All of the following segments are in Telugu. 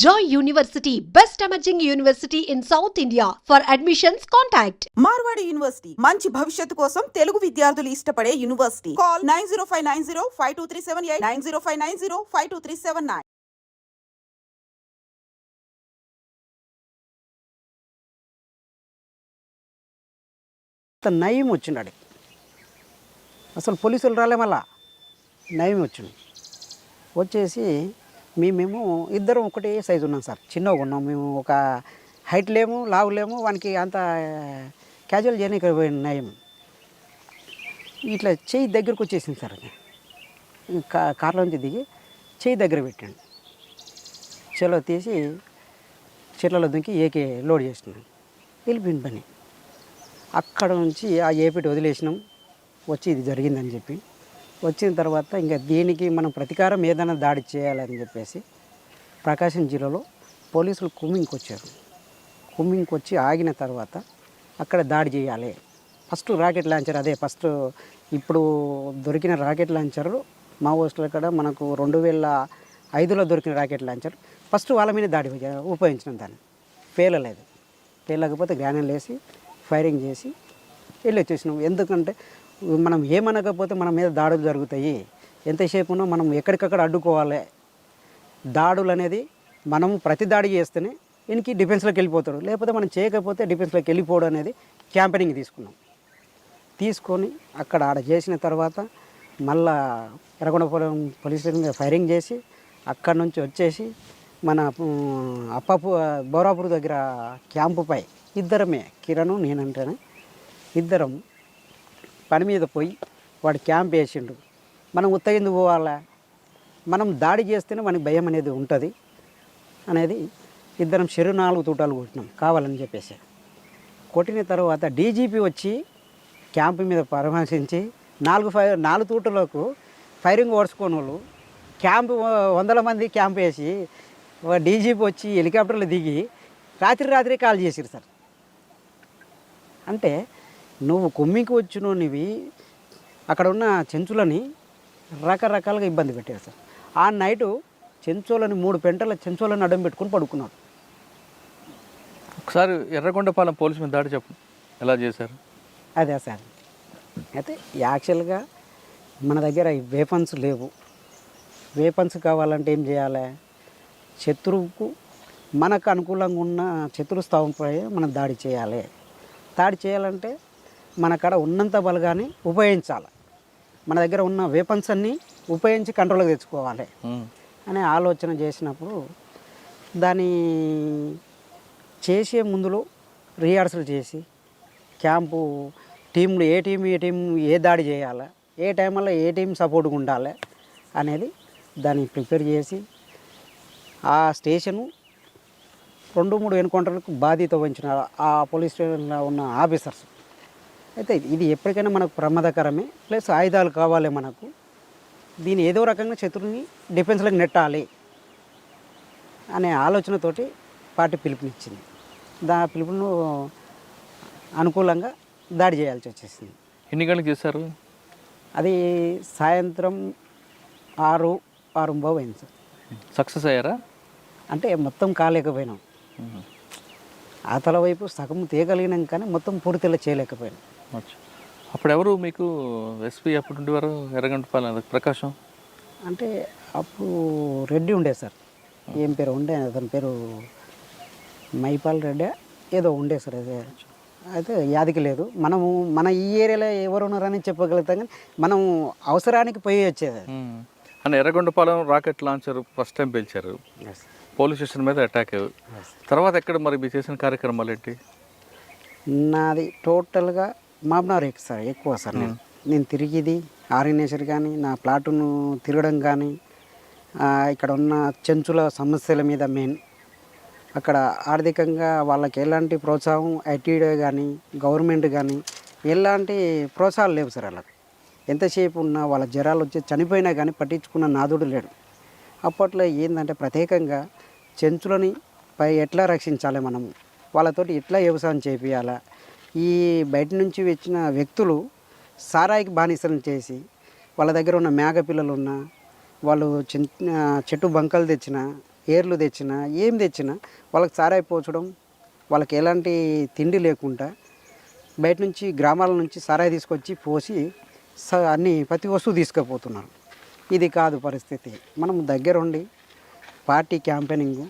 Joy University, best emerging university in South India. For admissions, contact Marwadi university మంచి భవిష్యత్తు కోసం తెలుగు విద్యార్థులు ఇష్టపడే యూనివర్సిటీ. కాల్ 9059052378 9059052379. నయం వచ్చిండు. అసలు పోలీసులు రాలే, మళ్ళా నయం వచ్చింది. వచ్చేసి మేము ఇద్దరం ఒకటే సైజు ఉన్నాం సార్, చిన్నగా ఉన్నాం మేము. ఒక హైట్ లేము, లావు లేము, వానికి అంత క్యాజువల్ చేయడానికి పోయిన నయం. ఇట్లా చెయ్యి దగ్గరకు వచ్చేసింది సార్. కార్లోంచి దిగి చెయ్యి దగ్గర పెట్టండి, చెలో తీసి చెట్లలో దుంకి ఏకే లోడ్ చేసినాం. వెళ్ళిపోయింది పని. అక్కడ నుంచి ఆ ఏపీటి వదిలేసినాం. వచ్చి ఇది జరిగిందని చెప్పి వచ్చిన తర్వాత ఇంకా దీనికి మనం ప్రతీకారం ఏదైనా దాడి చేయాలని చెప్పేసి ప్రకాశం జిల్లాలో పోలీసులు కుమ్మింగ్కి వచ్చారు. కుమ్మింగ్కి వచ్చి ఆగిన తర్వాత అక్కడ దాడి చేయాలి. ఫస్ట్ రాకెట్ లాంచర్, అదే ఫస్ట్ ఇప్పుడు దొరికిన రాకెట్ లాంచర్ మావోయిస్టుల కాడ మనకు 2005లో దొరికిన రాకెట్ లాంచర్ ఫస్ట్ వాళ్ళ మీద దాడి ఉపయోగించిన దాన్ని పేలలేదు. పేలకపోతే గ్రానైల్ వేసి ఫైరింగ్ చేసి వెళ్ళి వచ్చేసినాం. ఎందుకంటే మనం ఏమనకపోతే మన మీద దాడులు జరుగుతాయి. ఎంతసేపు ఉన్నా మనం ఎక్కడికక్కడ అడ్డుకోవాలి. దాడులు అనేది మనం ప్రతి దాడి చేస్తేనే ఈయనకి డిఫెన్స్లోకి వెళ్ళిపోతాడు, లేకపోతే మనం చేయకపోతే డిఫెన్స్లోకి వెళ్ళిపోవడం అనేది క్యాంపెయినింగ్ తీసుకున్నాం. తీసుకొని అక్కడ ఆడ చేసిన తర్వాత మళ్ళా ఎర్రగొండపురం పోలీస్ స్టేషన్ మీద ఫైరింగ్ చేసి అక్కడి నుంచి వచ్చేసి మన బోరాపూర్ దగ్గర క్యాంపుపై ఇద్దరమే, కిరణ్ నేనంటేనే ఇద్దరం పని మీద పోయి వాడు క్యాంప్ వేసిండు. మనం ఉత్తగింది పోవాలా, మనం దాడి చేస్తేనే మనకి భయం అనేది ఉంటుంది అనేది ఇద్దరం 4 తూటాలు కొట్టినాం కావాలని చెప్పేసి. కొట్టిన తర్వాత డీజీపీ వచ్చి క్యాంపు మీద పరామర్శించి 4 తూటలకు ఫైరింగ్ ఓడ్చుకోని వాళ్ళు క్యాంపు 100 మంది క్యాంప్ వేసి డీజీపీ వచ్చి హెలికాప్టర్లో దిగి రాత్రి కాల్ చేసిరు సార్. అంటే నువ్వు కొమ్మికి వచ్చినవి అక్కడ ఉన్న చెంచులని రకరకాలుగా ఇబ్బంది పెట్టారు సార్. ఆ నైటు చెంచోలని 3 పెంటల చెంచోలని అడ్డం పెట్టుకుని పడుకున్నాడు. ఒకసారి ఎర్రగొండపాలెం పోలీసు మీద దాడి చెప్పు, ఎలా చేశారు? అదే సార్, అయితే యాక్చువల్గా మన దగ్గర వేపన్స్ లేవు. వేపన్స్ కావాలంటే ఏం చేయాలి? శత్రువుకు మనకు అనుకూలంగా ఉన్న శత్రుస్థావంపై మనం దాడి చేయాలి. దాడి చేయాలంటే మన కాడ ఉన్నంత బలగాన్ని ఉపయోగించాలి. మన దగ్గర ఉన్న వెపన్స్ అన్నీ ఉపయోగించి కంట్రోల్కి తెచ్చుకోవాలి అనే ఆలోచన చేసినప్పుడు దాన్ని చేసే ముందులో రిహార్సల్ చేసి క్యాంపు టీంలు ఏ టీం ఏ దాడి చేయాలి, ఏ టైంలో ఏ టీం సపోర్ట్గా ఉండాలి అనేది దాన్ని ప్రిపేర్ చేసి ఆ స్టేషను 2-3 ఎన్కౌంటర్లకు బాధ్యత వహించిన ఆ పోలీస్ స్టేషన్లో ఉన్న ఆఫీసర్స్. అయితే ఇది ఎప్పటికైనా మనకు ప్రమాదకరమే, ప్లస్ ఆయుధాలు కావాలి మనకు. దీన్ని ఏదో రకంగా శత్రువుని డిఫెన్స్లోకి నెట్టాలి అనే ఆలోచనతోటి పార్టీ పిలుపునిచ్చింది. పిలుపును అనుకూలంగా దాడి చేయాల్సి వచ్చేసింది. ఎన్ని గంటలకు చేశారు? అది సాయంత్రం 6:30 అయింది సార్. సక్సెస్ అయ్యారా? అంటే మొత్తం కాలేకపోయినాం. ఆతల వైపు సగం తీయగలిగినాం కానీ మొత్తం పూర్తిగా చేయలేకపోయినాం. అప్పుడు ఎవరు మీకు ఎస్పీ అప్పుడు ఉండేవారు? ఎర్రగొండపాలెం ప్రకాశం అంటే అప్పుడు రెడ్డి ఉండే సార్. ఏం పేరు ఉండే, అతని పేరు మైపాల్ రెడ్డి ఏదో ఉండే సార్. అదే అయితే యాదికి లేదు. మనము మన ఈ ఏరియాలో ఎవరు ఉన్నారని చెప్పగలుగుతాం, కానీ మనం అవసరానికి పోయి వచ్చేది. అంటే Yerragondapalem rocket launcher first time పేల్చారు, పోలీస్ స్టేషన్ మీద అటాక్. తర్వాత ఎక్కడ మరి మీరు చేసిన కార్యక్రమాలు ఏంటి? నాది టోటల్గా మాబ్నార్ సార్, ఎక్కువ సార్. నేను తిరిగిది ఆర్గనైజర్ కానీ నా ప్లాటును తిరగడం కానీ ఇక్కడ ఉన్న చెంచుల సమస్యల మీద మెయిన్. అక్కడ ఆర్థికంగా వాళ్ళకి ఎలాంటి ప్రోత్సాహం ఐటీడీ కానీ గవర్నమెంట్ కానీ ఎలాంటి ప్రోత్సాహాలు లేవు సార్. వాళ్ళకి ఎంతసేపు ఉన్నా వాళ్ళ జ్వరాలు వచ్చి చనిపోయినా కానీ పట్టించుకున్న నాదుడు లేడు. అప్పట్లో ఏంటంటే ప్రత్యేకంగా చెంచులని ఎట్లా రక్షించాలి, మనం వాళ్ళతోటి ఎట్లా వ్యవసాయం చేపియాలా. ఈ బయట నుంచి వచ్చిన వ్యక్తులు సారాయికి బానిసలను చేసి వాళ్ళ దగ్గర ఉన్న మేక పిల్లలు ఉన్న వాళ్ళు చెట్టు బంకలు తెచ్చిన ఏర్లు తెచ్చినా ఏం తెచ్చినా వాళ్ళకి సారాయి పోచడం, వాళ్ళకి ఎలాంటి తిండి లేకుండా బయట నుంచి గ్రామాల నుంచి సారాయి తీసుకొచ్చి పోసి అన్ని ప్రతి వస్తువు తీసుకుపోతున్నారు. ఇది కాదు పరిస్థితి. మనం దగ్గరుండి పార్టీ క్యాంపెయినింగ్,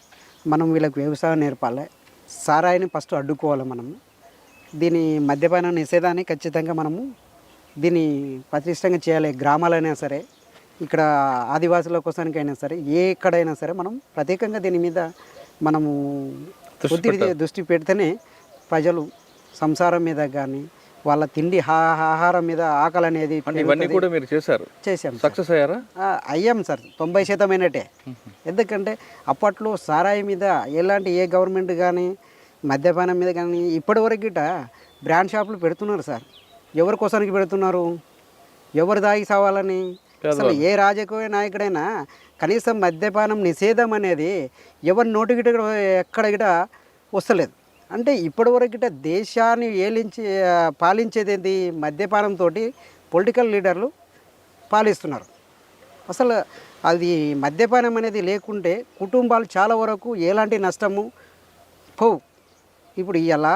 మనం వీళ్ళకి వ్యవసాయం నేర్పాలి, సారాయిని ఫస్ట్ అడ్డుకోవాలి. మనము దీని మద్యపాన నిషేధాన్ని ఖచ్చితంగా మనము దీన్ని ప్రతిష్టంగా చేయాలి. గ్రామాలైనా సరే, ఇక్కడ ఆదివాసుల కోసానికైనా సరే, ఎక్కడైనా సరే మనం ప్రత్యేకంగా దీని మీద మనము దృష్టి పెడితేనే ప్రజలు సంసారం మీద కానీ వాళ్ళ తిండి ఆహారం మీద ఆకలి అనేది ఇవన్నీ కూడా మీరు చేశాం. సక్సెస్ అయ్యారా? అయ్యాం సార్, 90% అయినట్టే. ఎందుకంటే అప్పట్లో సారాయి మీద ఎలాంటి ఏ గవర్నమెంట్ కానీ మద్యపానం మీద కానీ ఇప్పటివరకు గిట బ్రాండ్ షాపులు పెడుతున్నారు సార్. ఎవరి కోసానికి పెడుతున్నారు? ఎవరు దాగి సావాలని? అసలు ఏ రాజకీయ నాయకుడైనా కనీసం మద్యపానం నిషేధం అనేది ఎవరి నోటి గిట ఎక్కడ గిట వస్తలేదు. అంటే ఇప్పటివరకు గిట దేశాన్ని పాలించేది ఏంటి? మద్యపానంతో పొలిటికల్ లీడర్లు పాలిస్తున్నారు. అసలు అది మద్యపానం అనేది లేకుంటే కుటుంబాలు చాలా వరకు ఎలాంటి నష్టము పోవు. ఇప్పుడు ఇలా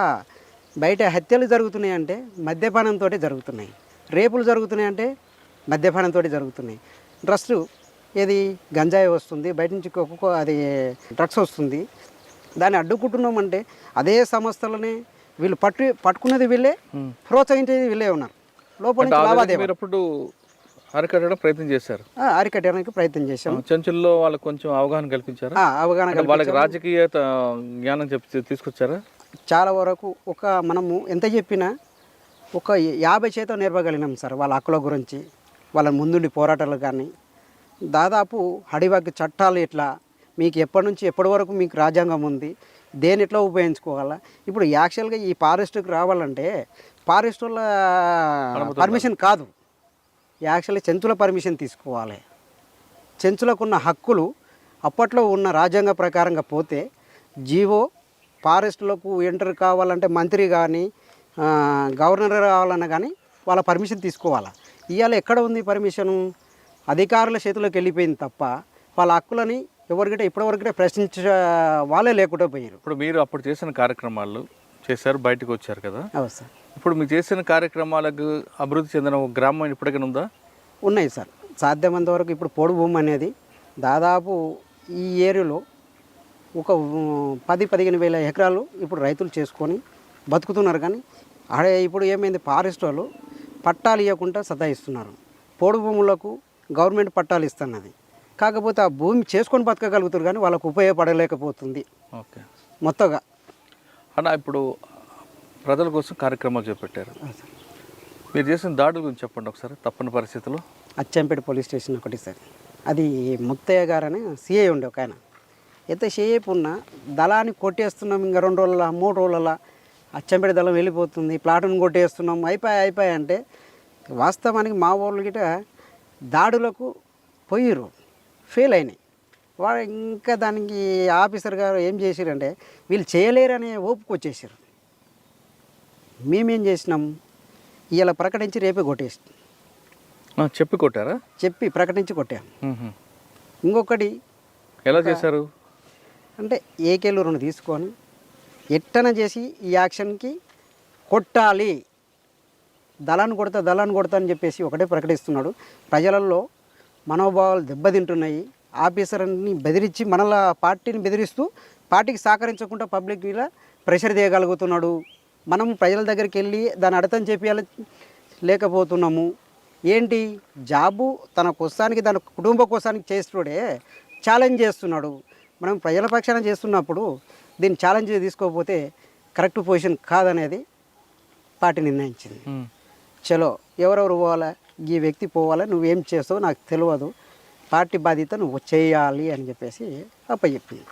బయట హత్యలు జరుగుతున్నాయంటే మద్యపానంతో జరుగుతున్నాయి, రేపులు జరుగుతున్నాయంటే మద్యపానంతో జరుగుతున్నాయి. డ్రగ్స్ ఏది గంజాయి వస్తుంది, బయట నుంచి అది డ్రగ్స్ వస్తుంది. దాన్ని అడ్డుకుంటున్నామంటే అదే సంస్థలనే వీళ్ళు పట్టుకునేది వీళ్ళే, ప్రోత్సహించేది వీళ్ళే ఉన్నారు. లోపల నుంచి లావాదేవీలు అరికట్టడం ప్రయత్నం చేశారు. అరికట్టడానికి ప్రయత్నం చేశాం. చెంచుల్లో వాళ్ళకి కొంచెం అవగాహన కల్పించారు. వాళ్ళకి రాజకీయ జ్ఞానం తీసుకొచ్చారా? చాలా వరకు మనము ఎంత చెప్పినా 50% నేర్పగలిగినాం సార్. వాళ్ళ హక్కుల గురించి, వాళ్ళ ముందుండి పోరాటాలు కానీ, దాదాపు అడివాకి చట్టాలు ఎట్లా, మీకు ఎప్పటి నుంచి ఎప్పటి వరకు మీకు రాజ్యాంగం ఉంది, దేని ఎట్లా ఉపయోగించుకోవాలా. ఇప్పుడు యాక్చువల్గా ఈ ఫారెస్ట్కి రావాలంటే ఫారెస్ట్ వాళ్ళ పర్మిషన్ కాదు, యాక్చువల్లీ చెంచుల పర్మిషన్ తీసుకోవాలి. చెంచులకు ఉన్న హక్కులు అప్పట్లో ఉన్న రాజ్యాంగ ప్రకారంగా పోతే జీవో ఫారెస్ట్లకు ఎంటర్ కావాలంటే మంత్రి కానీ గవర్నర్ కావాలన్నా కానీ వాళ్ళ పర్మిషన్ తీసుకోవాలి. ఇవాళ ఎక్కడ ఉంది పర్మిషను? అధికారుల చేతిలోకి వెళ్ళిపోయింది తప్ప వాళ్ళ హక్కులని ఎవరికంటే ఇప్పటివరకంటే ప్రశ్నించే వాళ్ళే లేకుండా పోయారు. ఇప్పుడు మీరు అప్పుడు చేసిన కార్యక్రమాలు చేశారు, బయటకు వచ్చారు కదా. అవును సార్. ఇప్పుడు మీరు చేసిన కార్యక్రమాలకు అభివృద్ధి చెందిన ఒక గ్రామం ఇప్పటికైనా ఉందా? ఉన్నాయి సార్. సాధ్యమైనంత వరకు ఇప్పుడు పోడు భూమి అనేది దాదాపు ఈ ఏరియాలో ఒక 10-15 వేల ఎకరాలు ఇప్పుడు రైతులు చేసుకొని బతుకుతున్నారు. కానీ ఇప్పుడు ఏమైంది, ఫారెస్ట్ వాళ్ళు పట్టాలు ఇవ్వకుండా సతాయిస్తున్నారు. పోడు భూములకు గవర్నమెంట్ పట్టాలు ఇస్తున్నది, కాకపోతే ఆ భూమి చేసుకొని బతకగలుగుతారు కానీ వాళ్ళకు ఉపయోగపడలేకపోతుంది. ఓకే, మొత్తంగా అన్న ఇప్పుడు ప్రజల కోసం కార్యక్రమాలు చేపట్టారు. మీరు చేసిన దాడుల గురించి చెప్పండి ఒకసారి. తప్పని పరిస్థితుల్లో అచ్చంపేట పోలీస్ స్టేషన్ ఒకటి సార్. అది ముత్తయ్య గారని సిఐ ఉండే ఒక ఆయన. ఎంతసేపు ఉన్నా దళాన్ని కొట్టేస్తున్నాం, ఇంకా 2 రోజుల 3 రోజుల అచ్చంపేట దళం వెళ్ళిపోతుంది, ప్లాటును కొట్టేస్తున్నాం, అయిపోయాయి అంటే వాస్తవానికి మా వాళ్ళు గిట దాడులకు పోయిర్రు, ఫెయిల్ అయినాయి. వాడు ఇంకా దానికి ఆఫీసర్ గారు ఏం చేశారంటే వీళ్ళు చేయలేరనే ఓపుకు వచ్చేసారు. మేమేం చేసినాం, ఇలా ప్రకటించి రేపే కొట్టేసి చెప్పి కొట్టారా? చెప్పి ప్రకటించి కొట్టాం. ఇంకొకటి ఎలా చేశారు అంటే ఏకేలు 2 తీసుకొని ఎట్టన చేసి ఈ యాక్షన్కి కొట్టాలి, దళాన్ని కొడతా అని చెప్పేసి ఒకటే ప్రకటిస్తున్నాడు. ప్రజలలో మనోభావాలు దెబ్బతింటున్నాయి. ఆఫీసర్ని బెదిరించి మనల పార్టీని బెదిరిస్తూ పార్టీకి సహకరించకుండా పబ్లిక్ మీద ప్రెషర్ చేయగలుగుతున్నాడు. మనం ప్రజల దగ్గరికి వెళ్ళి దాన్ని అర్థం చెప్పాలి లేకపోతున్నాము. ఏంటి జాబు తన కోసానికి తన కుటుంబ కోసానికి చేస్తుడే ఛాలెంజ్ చేస్తున్నాడు. మనం ప్రజల పక్షాన చేస్తున్నప్పుడు దీన్ని ఛాలెంజ్ తీసుకోకపోతే కరెక్ట్ పొజిషన్ కాదనేది పార్టీ నిర్ణయించింది. చలో ఎవరెవరు పోవాలా, ఈ వ్యక్తి పోవాలా, నువ్వేం చేస్తావు నాకు తెలియదు, పార్టీ బాధ్యత నువ్వు చేయాలి అని చెప్పేసి అప్పచెప్పింది.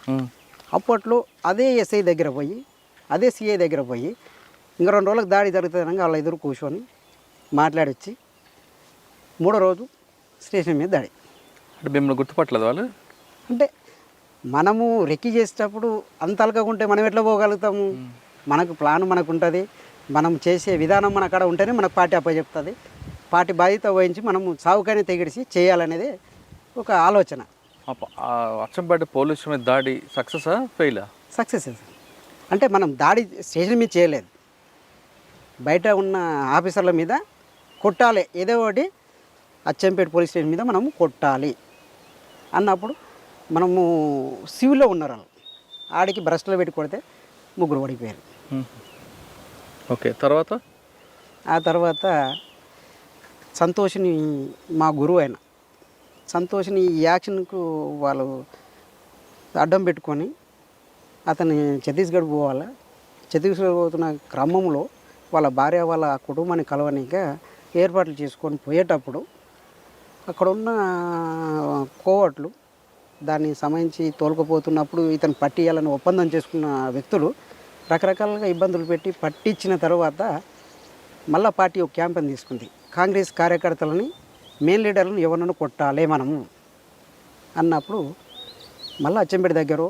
అప్పట్లో అదే ఎస్ఐ దగ్గర పోయి అదే సిఐ దగ్గర పోయి ఇంకా 2 రోజులకు దాడి జరుగుతుందనగా వాళ్ళ ఎదురు కూర్చొని మాట్లాడొచ్చి 3వ రోజు స్టేషన్ మీద దాడి. అంటే మిమ్మల్ని గుర్తుపట్టలేదు వాళ్ళు? అంటే మనము రెక్కి చేసేటప్పుడు అంత అలకకుంటే మనం ఎట్లా పోగలుగుతాము? మనకు ప్లాన్ మనకు ఉంటుంది, మనం చేసే విధానం మన అక్కడ ఉంటేనే మనకు పార్టీ అప్పచెప్తుంది. పార్టీ బాధ్యత వహించి మనము సావుకైనా తెగిడిసి చేయాలనేది ఒక ఆలోచన. ఆ అచ్చంపేట పోలీసు మీద దాడి సక్సెసా ఫెయిలా? Success sir. అంటే మనం దాడి స్టేషన్ మీద చేయలేదు, బయట ఉన్న ఆఫీసర్ల మీద కొట్టాలి, ఏదో ఒకటి అచ్చంపేట పోలీస్ స్టేషన్ మీద మనము కొట్టాలి అన్నప్పుడు మనము సివిల్లో ఉన్నారు వాళ్ళు, ఆడికి బ్రష్లో పెట్టి కొడితే ముగ్గురు పడిపోయారు. ఓకే, తర్వాత ఆ తర్వాత సంతోష్ని, మా గురువు అయిన సంతోష్ని ఈ యాక్షన్కు వాళ్ళు అడ్డం పెట్టుకొని అతన్ని ఛత్తీస్గఢ్ పోవాలి. ఛత్తీస్గఢ్ పోతున్న క్రమంలో వాళ్ళ భార్య వాళ్ళ కుటుంబాన్ని కలవనిక ఏర్పాట్లు చేసుకొని పోయేటప్పుడు అక్కడ ఉన్న కోవట్లు దాన్ని సంబంధించి తోలుకుపోతున్నప్పుడు ఇతను పట్టియాలని ఒప్పందం చేసుకున్న వ్యక్తులు రకరకాలుగా ఇబ్బందులు పెట్టి పట్టించిన తర్వాత మళ్ళా పార్టీ ఒక క్యాంపెయిన్ తీసుకుంది. కాంగ్రెస్ కార్యకర్తలని, మెయిన్ లీడర్లను ఎవరినైనా కొట్టాలి మనము అన్నప్పుడు మళ్ళీ అచ్చంపేట దగ్గర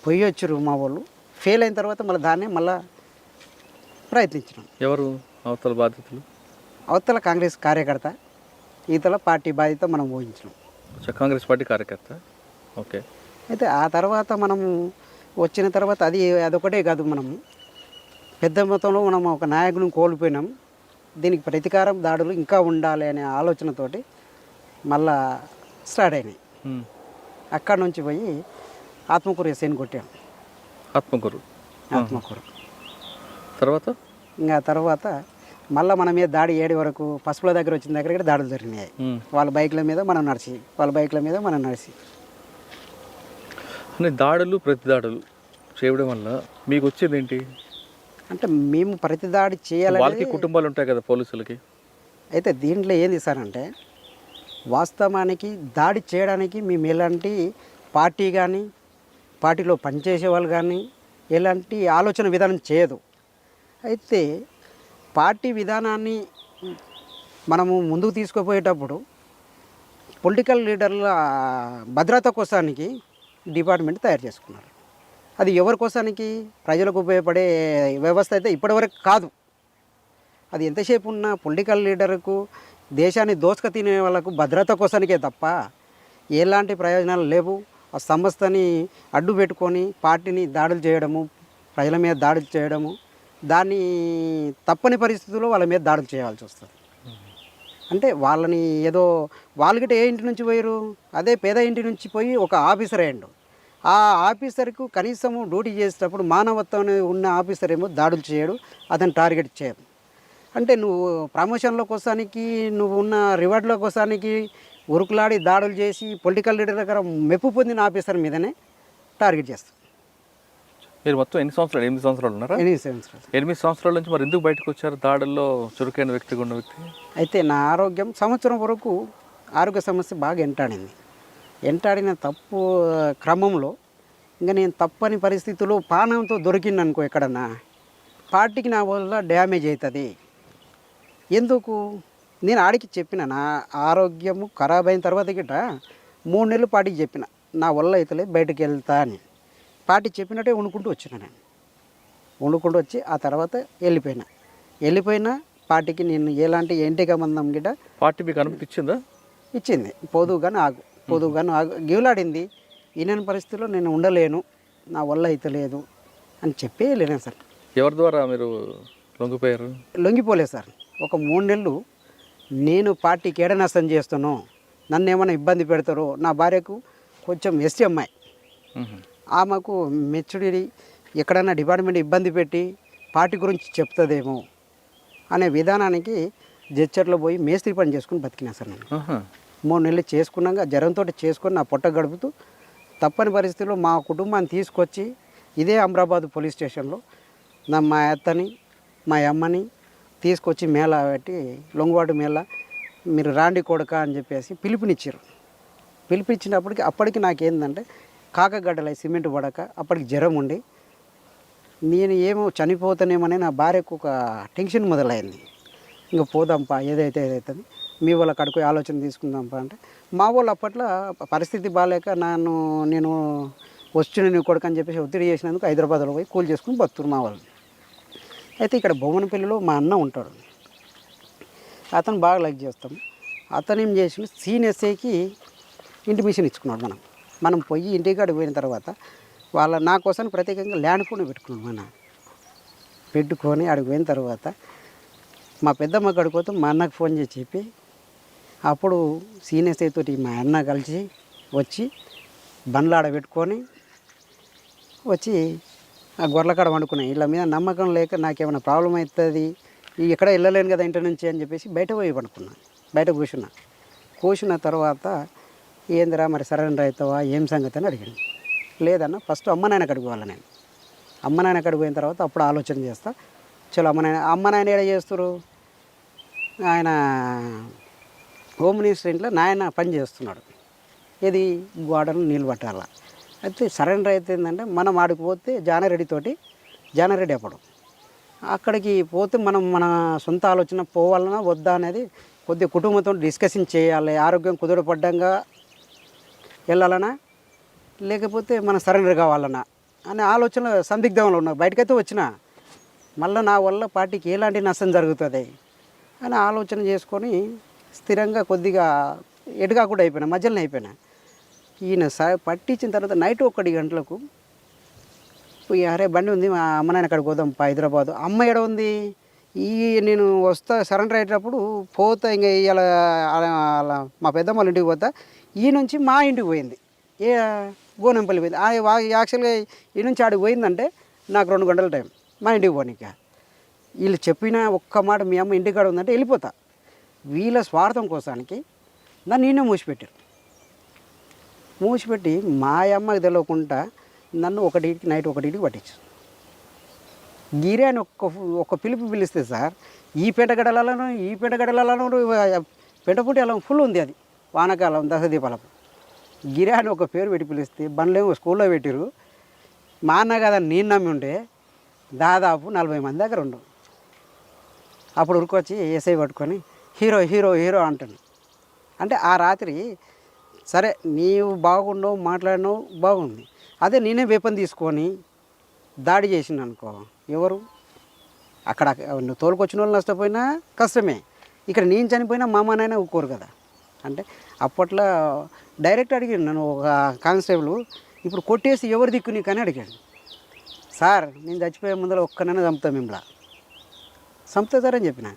పోయి వచ్చారు మా వాళ్ళు. ఫెయిల్ అయిన తర్వాత మళ్ళీ దాన్నే మళ్ళీ ప్రయత్నించినాం. ఎవరు అవతల బాధితులు? అవతల కాంగ్రెస్ కార్యకర్త, ఈతల పార్టీ బాధ్యత మనం ఊహించినాం. కాంగ్రెస్ పార్టీ కార్యకర్త. ఓకే. అయితే ఆ తర్వాత మనము వచ్చిన తర్వాత అదొకటే కాదు, మనము పెద్ద మొత్తంలో మనం ఒక నాయకుని కోల్పోయినాం. దీనికి ప్రతీకారం దాడులు ఇంకా ఉండాలి అనే ఆలోచనతోటి మళ్ళా స్టార్ట్ అయినాయి. అక్కడ నుంచి పోయి ఆత్మకూరు ఎస్ఐని కొట్టాం. ఆత్మకూరు తర్వాత ఇంకా తర్వాత మళ్ళీ మన మీద దాడి ఏడు వరకు పసుపుల దగ్గర వచ్చిన దగ్గర దాడులు జరిగినాయి. వాళ్ళ బైక్ల మీద మనం నడిచి దాడులు ప్రతి దాడులు చేయడం వల్ల మీకు వచ్చేది ఏంటి? అంటే మేము ప్రతి దాడి చేయాలి, వాళ్ళకి కుటుంబాలు ఉంటాయి కదా పోలీసులకి. అయితే దీంట్లో ఏంది సార్ అంటే వాస్తవానికి దాడి చేయడానికి మేము ఎలాంటి పార్టీ కానీ పార్టీలో పనిచేసే వాళ్ళు కానీ ఎలాంటి ఆలోచన విధానం చేయదు. అయితే పార్టీ విధానాన్ని మనము ముందుకు తీసుకుపోయేటప్పుడు పొలిటికల్ లీడర్ల భద్రత కోసానికి డిపార్ట్మెంట్ తయారు చేసుకున్నారు. అది ఎవరి కోసానికి? ప్రజలకు ఉపయోగపడే వ్యవస్థ అయితే ఇప్పటివరకు కాదు. అది ఎంతసేపు ఉన్న పొలిటికల్ లీడర్కు, దేశాన్ని దోసుక తినే వాళ్ళకు భద్రత కోసానికే తప్ప ఎలాంటి ప్రయోజనాలు లేవు. ఆ సంస్థని అడ్డు పెట్టుకొని పార్టీని దాడులు చేయడము, ప్రజల మీద దాడులు చేయడము, దాన్ని తప్పని పరిస్థితుల్లో వాళ్ళ మీద దాడులు చేయాల్సి వస్తుంది. అంటే వాళ్ళని ఏదో వాళ్ళకిట ఏ ఇంటి నుంచి పోయారు, అదే పేద ఇంటి నుంచి పోయి ఒక ఆఫీసర్ అయ్యండు. ఆ ఆఫీసర్కు కనీసము డ్యూటీ చేసేటప్పుడు మానవత్వం ఉన్న ఆఫీసర్ ఏమో దాడులు చేయడు, అతను టార్గెట్ చేయడు. అంటే నువ్వు ప్రమోషన్ల కోసానికి, నువ్వు ఉన్న రివార్డుల కోసానికి ఉరుకులాడి దాడులు చేసి పొలిటికల్ లీడర్ దగ్గర మెప్పు పొందిన ఆఫీసర్ మీదనే టార్గెట్ చేస్తావు. మీరు మొత్తం ఎన్ని సంవత్సరాలు? 8 సంవత్సరాలు ఉన్నారా? 8 సంవత్సరాలు. 8 సంవత్సరాల నుంచి మరి ఎందుకు బయటకు వచ్చారు? దాడుల్లో చురుకైన వ్యక్తిగా ఉన్న వ్యక్తి. అయితే నా ఆరోగ్యం సంవత్సరం వరకు ఆరోగ్య సమస్య బాగా ఎంటాడిన తప్పు క్రమంలో ఇంకా నేను తప్పని పరిస్థితుల్లో పానంతో దొరికింది అనుకో ఎక్కడన్నా, పార్టీకి నా వల్ల డ్యామేజ్ అవుతుంది. ఎందుకు నేను ఆడికి చెప్పిన, నా ఆరోగ్యము ఖరాబ్ అయిన తర్వాత గిట్ట 3 నెలలు పార్టీకి చెప్పిన నా వల్ల అవుతలే బయటకు వెళ్తా అని. పార్టీ చెప్పినట్టే వండుకుంటూ వచ్చిన, నేను వండుకుంటూ వచ్చి ఆ తర్వాత వెళ్ళిపోయినా పార్టీకి నేను ఎలాంటి ఎంటిక మందం గిట్ట పార్టీ మీకు అనుమతి ఇచ్చిందా? ఇచ్చింది. పొదువుగాను ఆగు గివులాడింది. ఈయన పరిస్థితిలో నేను ఉండలేను, నా వల్ల అయితే లేదు అని చెప్పి వెళ్ళినా సార్. ఎవరి ద్వారా మీరు లొంగిపోయారు? లొంగిపోలేదు సార్. ఒక 3 నెలలు నేను పార్టీకి ఏడ నష్టం చేస్తానో, నన్ను ఏమైనా ఇబ్బంది పెడతారో, నా భార్యకు కొంచెం ఎస్టీ అమ్మాయి, ఆమెకు మెచ్చుడి ఎక్కడైనా డిపార్ట్మెంట్ ఇబ్బంది పెట్టి పార్టీ గురించి చెప్తుందేమో అనే విధానానికి జడ్చర్లో పోయి మేస్త్రి పని చేసుకుని బతికినా సార్. నేను 3 నెలలు చేసుకున్నాక జ్వరంతో చేసుకొని నా పొట్ట గడుపుతూ తప్పని పరిస్థితుల్లో మా కుటుంబాన్ని తీసుకొచ్చి ఇదే అమరాబాద్ పోలీస్ స్టేషన్లో మా అత్తని మా అమ్మని తీసుకొచ్చి మేళ పెట్టి, లొంగువాటు మేళ, మీరు రాండి కొడక అని చెప్పేసి పిలిపించినప్పటికి అప్పటికి నాకేందంటే కాకగడ్డలై సిమెంట్ పడక అప్పటికి జ్వరం ఉండి నేను ఏమో చనిపోతానేమని నా భార్యకు ఒక టెన్షన్ మొదలైంది. ఇంకా పోదాంపా, ఏదైతే మీ వాళ్ళ కడుకు ఆలోచన తీసుకుందాంపా అంటే, మా వాళ్ళు అప్పట్లో పరిస్థితి బాగాలేక నేను వచ్చిన నీ కొడుకు అని చెప్పేసి ఒత్తిడి చేసినందుకు హైదరాబాద్లో పోయి కూలి చేసుకుని బతుకురు మా వాళ్ళు. అయితే ఇక్కడ బొమ్మనపల్లిలో మా అన్న ఉంటాడు, అతను బాగా లైక్ చేస్తాం. అతను ఏం చేసిన సీన్ ఎస్ఐకి ఇంటిమేషన్ ఇచ్చుకున్నాడు. మనం పోయి ఇంటికాడికి పోయిన తర్వాత నా కోసం ప్రత్యేకంగా ల్యాండ్ ఫోన్ పెట్టుకున్నాం మన పెట్టుకొని అక్కడికి పోయిన తర్వాత మా పెద్దమ్మ కాడికి పోతే మా అన్నకు ఫోన్ చేసి చెప్పి అప్పుడు సీనియర్స్ తోటి మా అన్న కలిసి వచ్చి బండ్లు ఆడ పెట్టుకొని వచ్చి ఆ గొర్రెల కాడ వండుకున్నాయి. వీళ్ళ మీద నమ్మకం లేక నాకేమైనా ప్రాబ్లం అవుతుంది, ఎక్కడ వెళ్ళలేను కదా ఇంటి నుంచి అని చెప్పేసి బయట పోయి పండుకున్నాను. బయట కూర్చున్న తర్వాత ఏందిరా మరి సరెండర్ అవుతావా ఏం సంగతి అని అడిగాను. లేదన్న ఫస్ట్ అమ్మ నాయన కాడికి పోవాలి. నేను అమ్మ నాయన కాడికి పోయిన తర్వాత అప్పుడు ఆలోచన చేస్తా. చలో అమ్మ నాయన ఏడ చేస్తారు, ఆయన హోమ్ మినిస్టర్ ఇంట్లో నాయన పని చేస్తున్నాడు, ఇది గోడను నీళ్ళు పట్టాల. అయితే సరెండర్ అయితే ఏంటంటే మనం ఆడికి పోతే జానారెడ్డి అప్పుడు అక్కడికి పోతే మనం మన సొంత ఆలోచన పోవాలన్నా వద్దా అనేది కొద్దిగా కుటుంబంతో డిస్కషన్ చేయాలి. ఆరోగ్యం కుదుటపడ్డంగా వెళ్ళాలన్నా లేకపోతే మన సరెండర్ కావాలన్నా అనే ఆలోచన సందిగ్ధంలో ఉన్నా. బయటకైతే వచ్చిన మళ్ళీ నా వల్ల పార్టీకి ఎలాంటి నష్టం జరుగుతుంది అని ఆలోచన చేసుకొని స్థిరంగా కొద్దిగా ఎటుగా కూడా అయిపోయినా, మధ్యలోనే అయిపోయినా. ఈయన పట్టించిన తర్వాత నైట్ 1 గంటలకు అరే బండి ఉంది మా అమ్మ నాయన అక్కడికి పోదాం హైదరాబాదు. అమ్మ ఎడ ఉంది, నేను వస్తా సరెండర్ అయ్యేటప్పుడు పోతా ఇంకా అలా మా పెద్దమ్మ వాళ్ళ ఇంటికి పోతా. ఈ నుంచి మా ఇంటికి పోయింది, గోనెంపల్లి పోయింది. యాక్చువల్గా ఈ నుంచి ఆడికి పోయిందంటే నాకు 2 గంటల టైం మా ఇంటికి పోనీక. వీళ్ళు చెప్పిన ఒక్క మాట మీ అమ్మ ఇంటికాడ ఉందంటే వెళ్ళిపోతా. వీళ్ళ స్వార్థం కోసానికి నన్ను నేనే మూసిపెట్టి మా అమ్మకి తెలియకుండా నన్ను నైట్ 1కి పట్టించు. గిరి అని ఒక్క పిలుపు పిలిస్తే సార్ ఈ పెంటగడలను పెంటపుట్టి అలా ఫుల్ ఉంది. అది వానకాలం దశదీపాలకు గిరి అని ఒక పేరు పెట్టి పిలిస్తే బండ్లేమో స్కూల్లో పెట్టిరు. మా అన్న కదా నేను నమ్మి ఉంటే దాదాపు 40 మంది దగ్గర ఉండు. అప్పుడు ఉరికొచ్చి ఎస్ఐ పట్టుకొని హీరో హీరో హీరో అంటాను. అంటే ఆ రాత్రి సరే నీవు బాగున్నావు మాట్లాడినావు బాగుంది, అదే నేనే వేపన్ తీసుకొని దాడి చేసింది అనుకో ఎవరు అక్కడ నువ్వు తోలుకొచ్చిన వాళ్ళు నష్టపోయినా కష్టమే, ఇక్కడ నేను చనిపోయినా మా అమ్మనైనా ఊరుకోరు కదా. అంటే అప్పట్లో డైరెక్ట్ అడిగాను నన్ను ఒక కానిస్టేబుల్, ఇప్పుడు కొట్టేసి ఎవరు దిక్కు నీకు అని అడిగాడు. సార్ నేను చచ్చిపోయే ముందర ఒక్కనైనా చంపుతా మిమ్మల్ని, చంపుతారని చెప్పిన.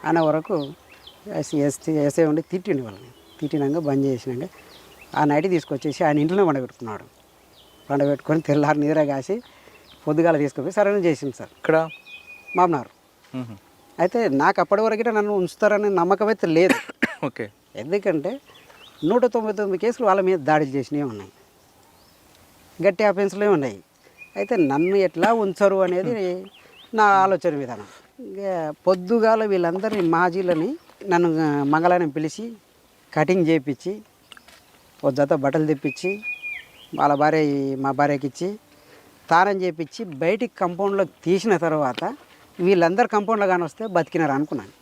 అన్న వరకు ఎస్ఐ ఉండి తిట్టిండి వాళ్ళని. తిట్టినాక బంద్ చేసినాక ఆ నైట్ తీసుకొచ్చేసి ఆయన ఇంట్లోనే పండబెట్టుకున్నాడు. పండబెట్టుకొని తెల్లారి నిద్ర కాసి పొద్దుగాల తీసుకుపోయి సరైన చేసింది సార్ ఇక్కడ మామనారు. అయితే నాకు అప్పటి వరకు నన్ను ఉంచుతారనే నమ్మకం అయితే లేదు. ఓకే, ఎందుకంటే 199 కేసులు వాళ్ళ మీద దాడులు చేసినవి ఉన్నాయి, గట్టి ఆఫెన్స్లే ఉన్నాయి. అయితే నన్ను ఎట్లా ఉంచరు అనేది నా ఆలోచన విధానం. పొద్దుగాల వీళ్ళందరినీ మాజీలని నన్ను మంగళాన్ని పిలిచి కటింగ్ చేయించి ఓ జత బట్టలు తెప్పించి మా భార్యకి ఇచ్చి తానం చేయించి బయటికి కంపౌండ్లోకి తీసిన తర్వాత వీళ్ళందరూ కంపౌండ్లో కానీ వస్తే బతికినారు అనుకున్నాను.